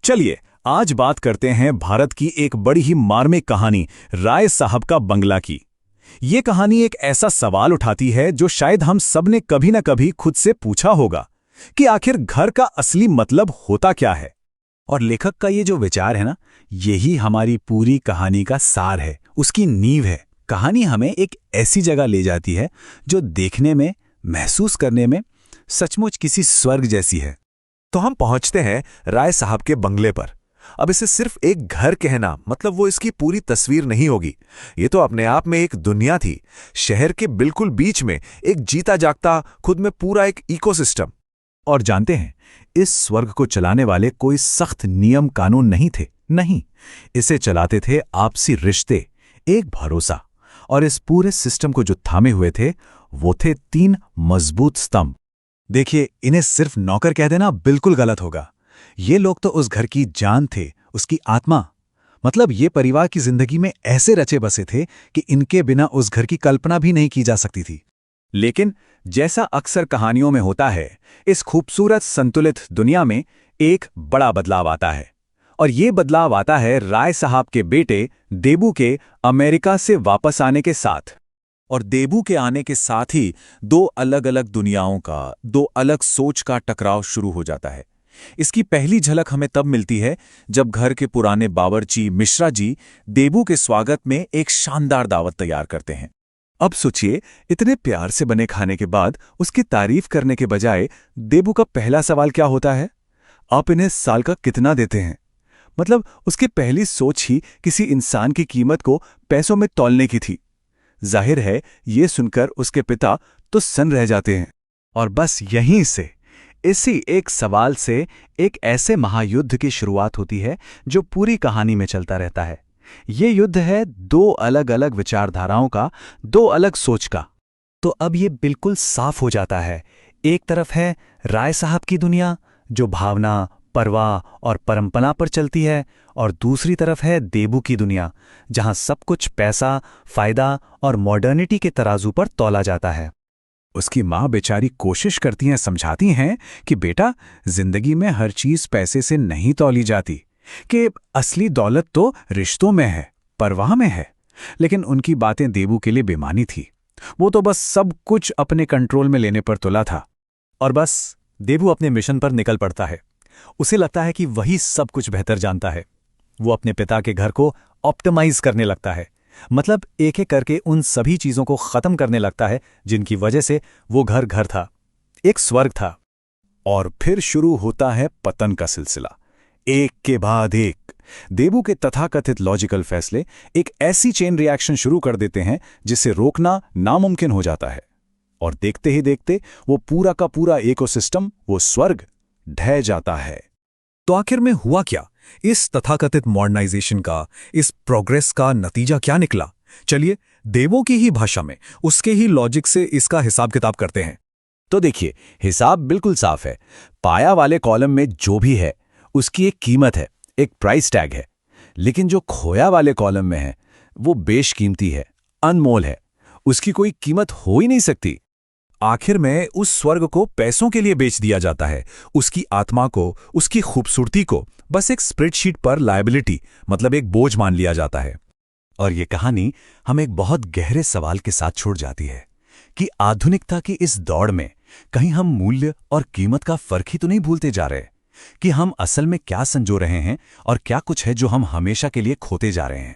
चलिए आज बात करते हैं भारत की एक बड़ी ही मार्मिक कहानी राय साहब का बंगला की। ये कहानी एक ऐसा सवाल उठाती है जो शायद हम सब ने कभी न कभी खुद से पूछा होगा कि आखिर घर का असली मतलब होता क्या है। और लेखक का ये जो विचार है ना, यही हमारी पूरी कहानी का सार है, उसकी नींव है। कहानी हमें एक ऐसी जगह ले जाती है जो देखने में, महसूस करने में सचमुच किसी स्वर्ग जैसी है। तो हम पहुंचते हैं राय साहब के बंगले पर। अब इसे सिर्फ एक घर कहना मतलब वो इसकी पूरी तस्वीर नहीं होगी। ये तो अपने आप में एक दुनिया थी, शहर के बिल्कुल बीच में एक जीता जागता, खुद में पूरा एक इकोसिस्टम। और जानते हैं, इस स्वर्ग को चलाने वाले कोई सख्त नियम कानून नहीं थे, नहीं, इसे चलाते थे आपसी रिश्ते, एक भरोसा। और इस पूरे सिस्टम को जो थामे हुए थे वो थे 3 मजबूत स्तंभ। देखिए, इन्हें सिर्फ नौकर कह देना बिल्कुल गलत होगा। ये लोग तो उस घर की जान थे, उसकी आत्मा। मतलब ये परिवार की जिंदगी में ऐसे रचे बसे थे कि इनके बिना उस घर की कल्पना भी नहीं की जा सकती थी। लेकिन जैसा अक्सर कहानियों में होता है, इस खूबसूरत संतुलित दुनिया में एक बड़ा बदलाव आता है। और ये बदलाव आता है राय साहब के बेटे देबू के अमेरिका से वापस आने के साथ। और देबू के आने के साथ ही 2 अलग-अलग दुनियाओं का, 2 अलग सोच का टकराव शुरू हो जाता है। इसकी पहली झलक हमें तब मिलती है जब घर के पुराने बावर्ची मिश्रा जी देबू के स्वागत में एक शानदार दावत तैयार करते हैं। अब सोचिए, इतने प्यार से बने खाने के बाद उसकी तारीफ करने के बजाय देबू का पहला सवाल क्या होता है? आप इन्हें साल का कितना देते हैं? मतलब उसकी पहली सोच ही किसी इंसान की कीमत को पैसों में तौलने की थी। जाहिर है, ये सुनकर उसके पिता तो सन्न रह जाते हैं। और बस यहीं से, इसी एक सवाल से एक ऐसे महायुद्ध की शुरुआत होती है जो पूरी कहानी में चलता रहता है। ये युद्ध है 2 अलग-अलग विचारधाराओं का, 2 अलग सोच का। तो अब ये बिल्कुल साफ हो जाता है। एक तरफ है राय साहब की दुनिया जो भावना, परवाह और परंपरा पर चलती है, और दूसरी तरफ है देबू की दुनिया जहां सब कुछ पैसा, फायदा और मॉडर्निटी के तराजू पर तौला जाता है। उसकी माँ बेचारी कोशिश करती हैं, समझाती हैं कि बेटा, जिंदगी में हर चीज पैसे से नहीं तौली जाती, कि असली दौलत तो रिश्तों में है, परवाह में है। लेकिन उनकी बातें देबू के लिए बेमानी थी। वो तो बस सब कुछ अपने कंट्रोल में लेने पर तुला था। और बस देबू अपने मिशन पर निकल पड़ता है। उसे लगता है कि वही सब कुछ बेहतर जानता है। वो अपने पिता के घर को ऑप्टिमाइज करने लगता है, मतलब एक एक करके उन सभी चीजों को खत्म करने लगता है जिनकी वजह से वो घर था, एक स्वर्ग था। और फिर शुरू होता है पतन का सिलसिला, एक के बाद एक। देबू के तथाकथित लॉजिकल फैसले एक ऐसी चेन रिएक्शन शुरू कर देते हैं जिसे रोकना नामुमकिन हो जाता है। और देखते ही देखते वो पूरा का पूरा इकोसिस्टम, वो स्वर्ग, ढह जाता है। तो आखिर में हुआ क्या? इस तथाकथित मॉडर्नाइजेशन का, इस प्रोग्रेस का नतीजा क्या निकला? चलिए देवों की ही भाषा में, उसके ही लॉजिक से इसका हिसाब किताब करते हैं। तो देखिए, हिसाब बिल्कुल साफ है। पाया वाले कॉलम में जो भी है उसकी एक कीमत है, एक प्राइस टैग है। लेकिन जो खोया वाले कॉलम में है वो बेशकीमती है, अनमोल है, उसकी कोई कीमत हो ही नहीं सकती। आखिर में उस स्वर्ग को पैसों के लिए बेच दिया जाता है, उसकी आत्मा को, उसकी खूबसूरती को बस एक स्प्रेडशीट पर लायबिलिटी, मतलब एक बोझ मान लिया जाता है। और ये कहानी हमें एक बहुत गहरे सवाल के साथ छोड़ जाती है कि आधुनिकता की इस दौड़ में कहीं हम मूल्य और कीमत का फर्क ही तो नहीं भूलते जा रहे, कि हम असल में क्या संजो रहे हैं और क्या कुछ है जो हम हमेशा के लिए खोते जा रहे हैं।